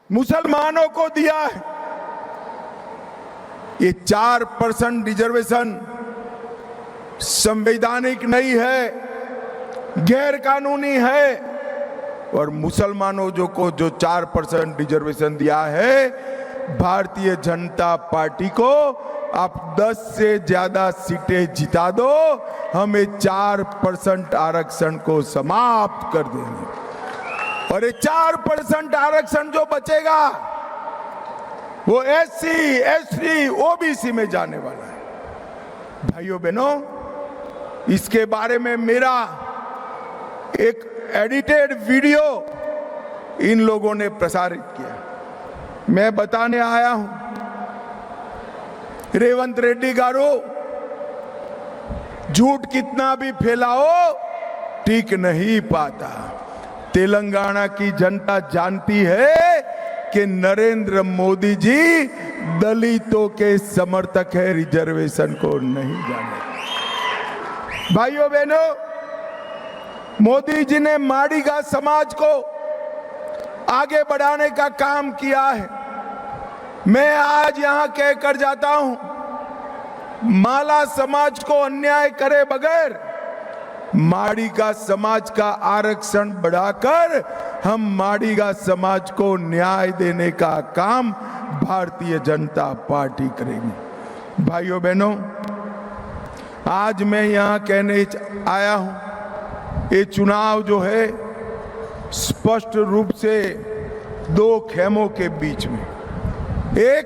मुसलमानों को दिया है। ये 4% रिजर्वेशन संवैधानिक नहीं है, गैर कानूनी है। और मुसलमानों को जो 4% रिजर्वेशन दिया है, भारतीय जनता पार्टी को आप 10 से ज्यादा सीटें जिता दो, हमें 4% आरक्षण को समाप्त कर देंगे। और ये 4% आरक्षण जो बचेगा वो SC, ST, OBC में जाने वाला है। भाइयों बहनों, इसके बारे में मेरा एक एडिटेड वीडियो इन लोगों ने प्रसारित किया। मैं बताने आया हूं, रेवंत रेड्डी गारू, झूठ कितना भी फैलाओ टिक नहीं पाता। तेलंगाना की जनता जानती है कि नरेंद्र मोदी जी दलितों के समर्थक है, रिजर्वेशन को नहीं जाने। भाइयों बहनों, मोदी जी ने माड़ीगा समाज को आगे बढ़ाने का काम किया है। मैं आज यहां कहकर जाता हूं, माला समाज को अन्याय करे बगैर माड़ीगा समाज का आरक्षण बढ़ाकर हम माड़ीगा समाज को न्याय देने का काम भारतीय जनता पार्टी करेगी। भाइयों बहनों, आज मैं यहां कहने आया हूं, ये चुनाव जो है स्पष्ट रूप से दो खेमों के बीच में, एक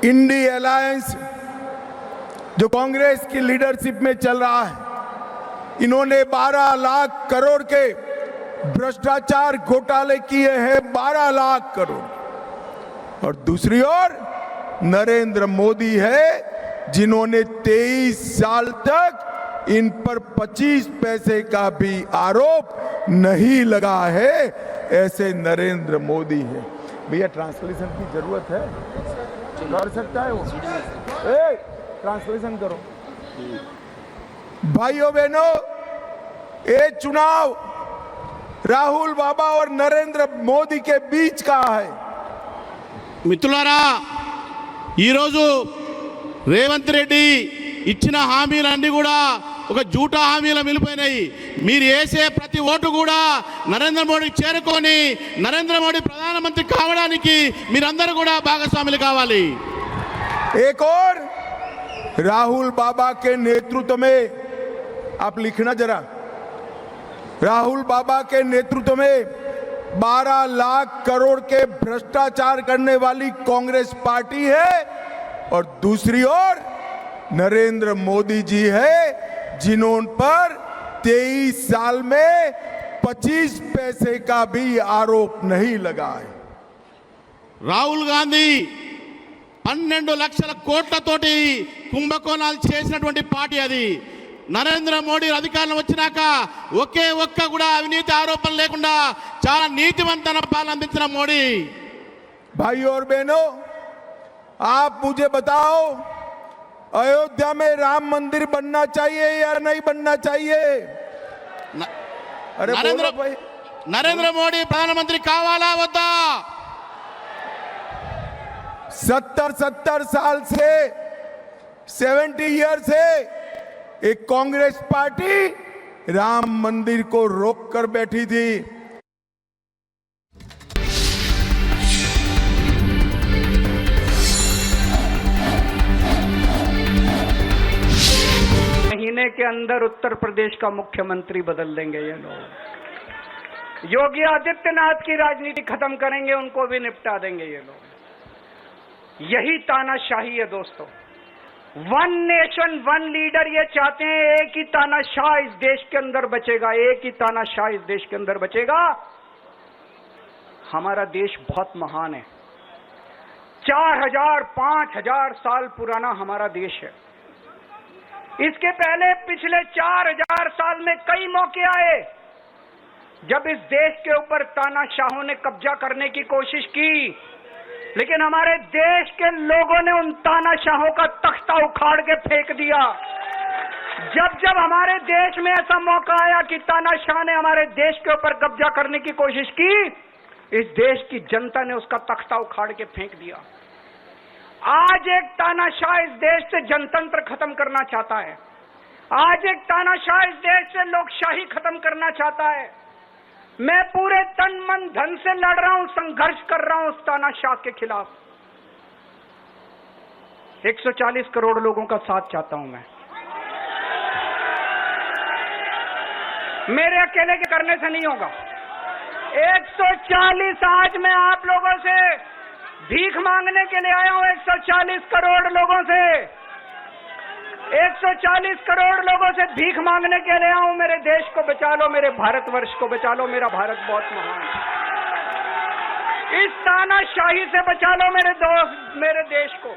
इंडी अलायंस जो कांग्रेस की लीडरशिप में चल रहा है, इन्होंने 12 लाख करोड़ के भ्रष्टाचार घोटाले किए हैं, 12 लाख करोड़। और दूसरी ओर नरेंद्र मोदी है, जिन्होंने 23 साल तक इन पर 25 पैसे का भी आरोप नहीं लगा है। ऐसे नरेंद्र मोदी है। भैया ट्रांसलेशन की जरूरत है, कर सकता है वो, ट्रांसलेशन करो। भाइयों बहनों, ये चुनाव राहुल बाबा और नरेंद्र मोदी के बीच का है। మిత్రులారా, ఈరోజు రేవంత్ రెడ్డి ఇచ్చిన హామీలన్నీ కూడా ఒక జూటా హామీలు మిలిపోయినాయి. మీరు వేసే ప్రతి ఓటు కూడా నరేంద్ర మోడీకి చేరుకొని నరేంద్ర మోడీ ప్రధానమంత్రి కావడానికి మీరందరూ కూడా భాగస్వాములు కావాలి. एक और राहुल बाबा के नेतृत्व में, आप लिखना जरा, राहुल बाबा के नेतृत्व में 12 लाख करोड़ के भ्रष्टाचार करने वाली कांग्रेस पार्टी है। और दूसरी ओर नरेंद्र मोदी जी है, जिन्होंने पर 23 साल में 25 पैसे का भी आरोप नहीं लगा है। రాహుల్ గాంధీ 12 లక్షల కోట్లతోటి కుంభకోణాలు చేసినటువంటి పార్టీ అది. నరేంద్ర మోడీ అధికారంలో వచ్చినాక ఒకే ఒక్క కూడా అవినీతి ఆరోపణ లేకుండా చాలా నీతివంతమైన పాలన అందించిన మోడీ. भाइयों और बहनों, आप मुझे बताओ, अयोध्या में राम मंदिर बनना चाहिए या नहीं बनना चाहिए? अरे నరేంద్ర మోడీ ప్రధానమంత్రి కావాలా వద్దా? 70 साल से, 70 ईयर से एक कांग्रेस पार्टी राम मंदिर को रोक कर बैठी थी। महीने के अंदर उत्तर प्रदेश का मुख्यमंत्री बदल देंगे ये लोग। योगी आदित्यनाथ की राजनीति खत्म करेंगे, उनको भी निपटा देंगे ये लोग। यही तानाशाही है दोस्तों। वन नेशन वन लीडर ये चाहते हैं, एक ही तानाशाह इस देश के अंदर बचेगा, एक ही तानाशाह इस देश के अंदर बचेगा। हमारा देश बहुत महान है, 4000 5000 साल पुराना हमारा देश है। इसके पहले पिछले 4000 साल में कई मौके आए जब इस देश के ऊपर तानाशाहों ने कब्जा करने की कोशिश की, लेकिन हमारे देश के लोगों ने उन तानाशाहों का तख्ता उखाड़ के फेंक दिया। जब जब हमारे देश में ऐसा मौका आया कि तानाशाह ने हमारे देश के ऊपर कब्जा करने की कोशिश की, इस देश की जनता ने उसका तख्ता उखाड़ के फेंक दिया। आज एक तानाशाह इस देश से जनतंत्र खत्म करना चाहता है। आज एक तानाशाह इस देश से लोकशाही खत्म करना चाहता है। मैं पूरे तन मन धन से लड़ रहा हूं, संघर्ष कर रहा हूं उस तानाशाह के खिलाफ। 140 करोड़ लोगों का साथ चाहता हूं मैं। मेरे अकेले के करने से नहीं होगा। 140 आज मैं आप लोगों से भीख मांगने के लिए आया हूं। 140 करोड़ लोगों से 140 करोड़ लोगों से भीख मांगने के लिए आया हूं। मेरे देश को बचा लो, मेरे भारतवर्ष को बचा लो। मेरा भारत बहुत महान है। इस तानाशाही से बचा लो मेरे दोस्त, मेरे देश को।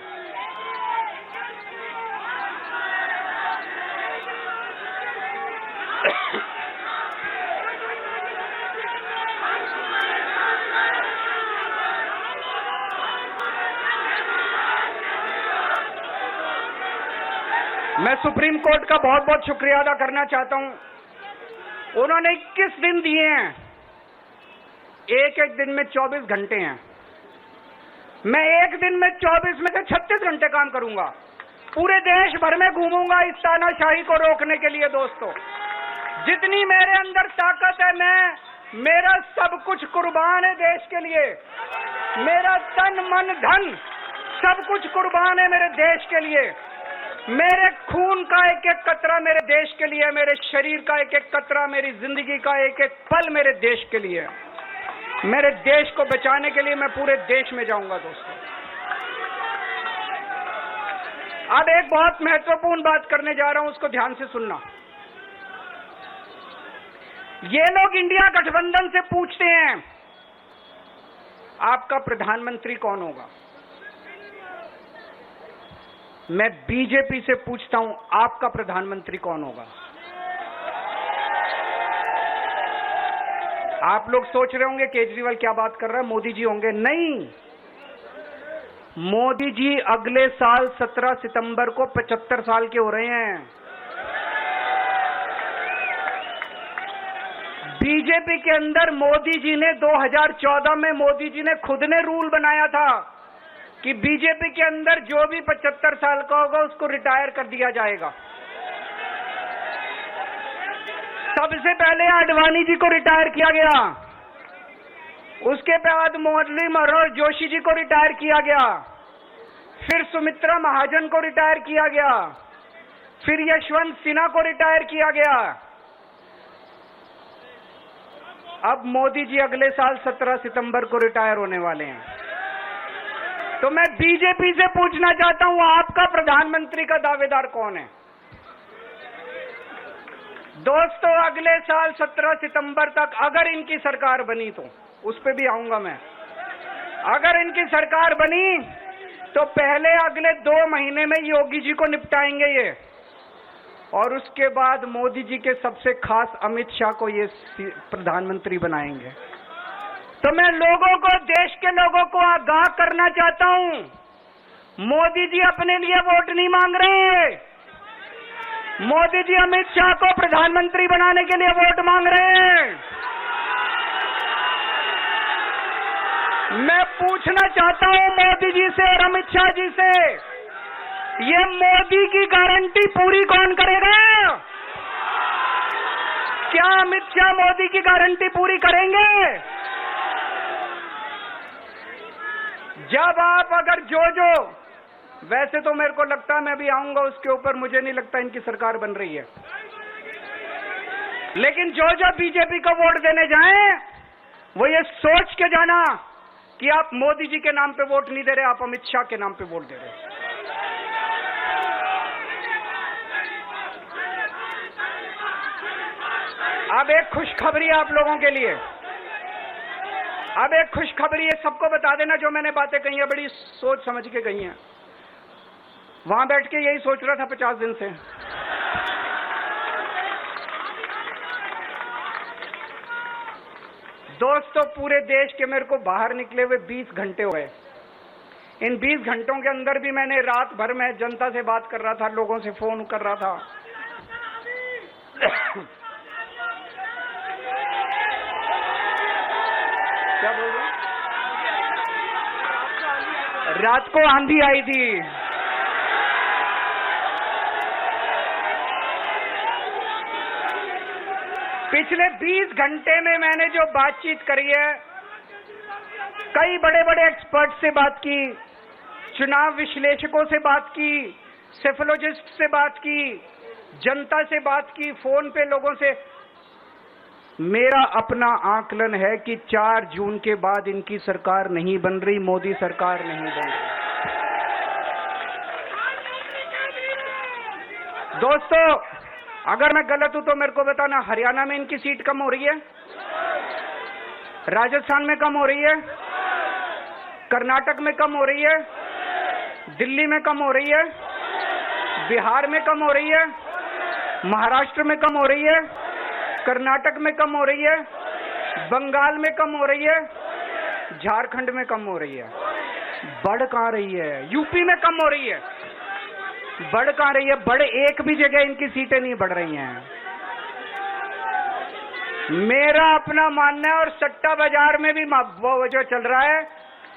मैं सुप्रीम कोर्ट का बहुत बहुत शुक्रिया अदा करना चाहता हूं। उन्होंने 21 दिन दिए हैं, एक एक दिन में 24 घंटे हैं। मैं एक दिन में 24 में से 36 घंटे काम करूंगा। पूरे देश भर में घूमूंगा इस तानाशाही को रोकने के लिए। दोस्तों, जितनी मेरे अंदर ताकत है, मेरा सब कुछ कुर्बान है देश के लिए। मेरा तन मन धन सब कुछ कुर्बान है मेरे देश के लिए। मेरे खून का एक एक कतरा मेरे देश के लिए, मेरे शरीर का एक एक कतरा, मेरी जिंदगी का एक एक पल मेरे देश के लिए। मेरे देश को बचाने के लिए मैं पूरे देश में जाऊंगा। दोस्तों, अब एक बहुत महत्वपूर्ण बात करने जा रहा हूं, उसको ध्यान से सुनना। ये लोग इंडिया गठबंधन से पूछते हैं आपका प्रधानमंत्री कौन होगा। मैं बीजेपी से पूछता हूं आपका प्रधानमंत्री कौन होगा। आप लोग सोच रहे होंगे केजरीवाल क्या बात कर रहा है, मोदी जी होंगे। नहीं, मोदी जी अगले साल 17 सितंबर को 75 साल के हो रहे हैं। बीजेपी के अंदर मोदी जी ने 2014 में मोदी जी ने खुद ने रूल बनाया था कि बीजेपी के अंदर जो भी 75 साल का होगा उसको रिटायर कर दिया जाएगा। सबसे पहले आडवाणी जी को रिटायर किया गया, उसके बाद मुरली मनोहर जोशी जी को रिटायर किया गया, फिर सुमित्रा महाजन को रिटायर किया गया, फिर यशवंत सिन्हा को रिटायर किया गया। अब मोदी जी अगले साल 17 सितंबर को रिटायर होने वाले हैं। तो मैं बीजेपी से पूछना चाहता हूं आपका प्रधानमंत्री का दावेदार कौन है। दोस्तों, अगले साल 17 सितंबर तक अगर इनकी सरकार बनी तो उस पे भी आऊंगा मैं। अगर इनकी सरकार बनी तो पहले अगले 2 महीने में योगी जी को निपटाएंगे ये, और उसके बाद मोदी जी के सबसे खास अमित शाह को ये प्रधानमंत्री बनाएंगे। तो मैं लोगों को, देश के लोगों को आगाह करना चाहता हूं, मोदी जी अपने लिए वोट नहीं मांग रहे। मोदी जी अमित शाह को प्रधानमंत्री बनाने के लिए वोट मांग रहे हैं। मैं पूछना चाहता हूं मोदी जी से और अमित शाह जी से, ये मोदी की गारंटी पूरी कौन करेगा? क्या अमित शाह मोदी की गारंटी पूरी करेंगे? जब आप अगर जो वैसे तो मेरे को लगता है मैं भी आऊंगा उसके ऊपर, मुझे नहीं लगता इनकी सरकार बन रही है, लेकिन जो बीजेपी को वोट देने जाएं वो ये सोच के जाना कि आप मोदी जी के नाम पे वोट नहीं दे रहे, आप अमित शाह के नाम पे वोट दे रहे। अब एक खुशखबरी आप लोगों के लिए, अब एक खुशखबरी है, सबको बता देना जो मैंने बातें कही है बड़ी सोच समझ के कही हैं। वहां बैठ के यही सोच रहा था 50 दिन से। दोस्तों, पूरे देश के मेरे को बाहर निकले हुए 20 घंटे हुए। इन 20 घंटों के अंदर भी मैंने रात भर में जनता से बात कर रहा था, लोगों से फोन कर रहा था। क्या बोल रहे? रात को आंधी आई थी। पिछले 20 घंटे में मैंने जो बातचीत करी है, कई बड़े बड़े एक्सपर्ट से बात की, चुनाव विश्लेषकों से बात की, सेफोलॉजिस्ट से बात की, जनता से बात की, फोन पे लोगों से। मेरा अपना आकलन है कि 4 जून के बाद इनकी सरकार नहीं बन रही, मोदी सरकार नहीं बन रही। दोस्तों, अगर मैं गलत हूं तो मेरे को बताना, हरियाणा में इनकी सीट कम हो रही है, राजस्थान में कम हो रही है, कर्नाटक में कम हो रही है, दिल्ली में कम हो रही है, बिहार में कम हो रही है, महाराष्ट्र में कम हो रही है, कर्नाटक में कम हो रही है, बंगाल में कम हो रही है, झारखंड में कम हो रही है। बढ़ कहां रही है? यूपी में कम हो रही है। बढ़ कहां रही है? बड़े एक भी जगह इनकी सीटें नहीं बढ़ रही हैं। मेरा अपना मानना है, और सट्टा बाजार में भी वो जो चल रहा है,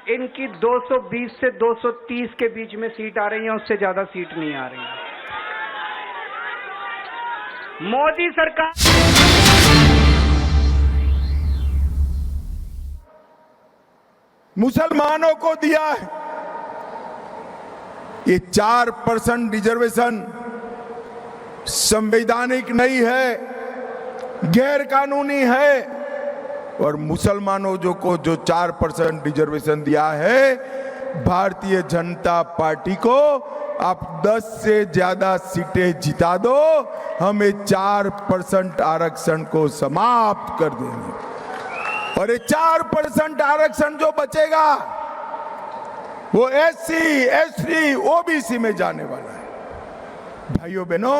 इनकी 220 से 230 के बीच में सीट आ रही है, उससे ज्यादा सीट नहीं आ रही है। मोदी सरकार मुसलमानों को दिया है ये 4% रिजर्वेशन संवैधानिक नहीं है, गैर कानूनी है। और मुसलमानों को जो 4% रिजर्वेशन दिया है, भारतीय जनता पार्टी को आप 10 से ज्यादा सीटें जिता दो, हमें 4% आरक्षण को समाप्त कर देंगे। और ये 4% आरक्षण जो बचेगा वो SC, ST, OBC में जाने वाला है। भाइयों बहनों,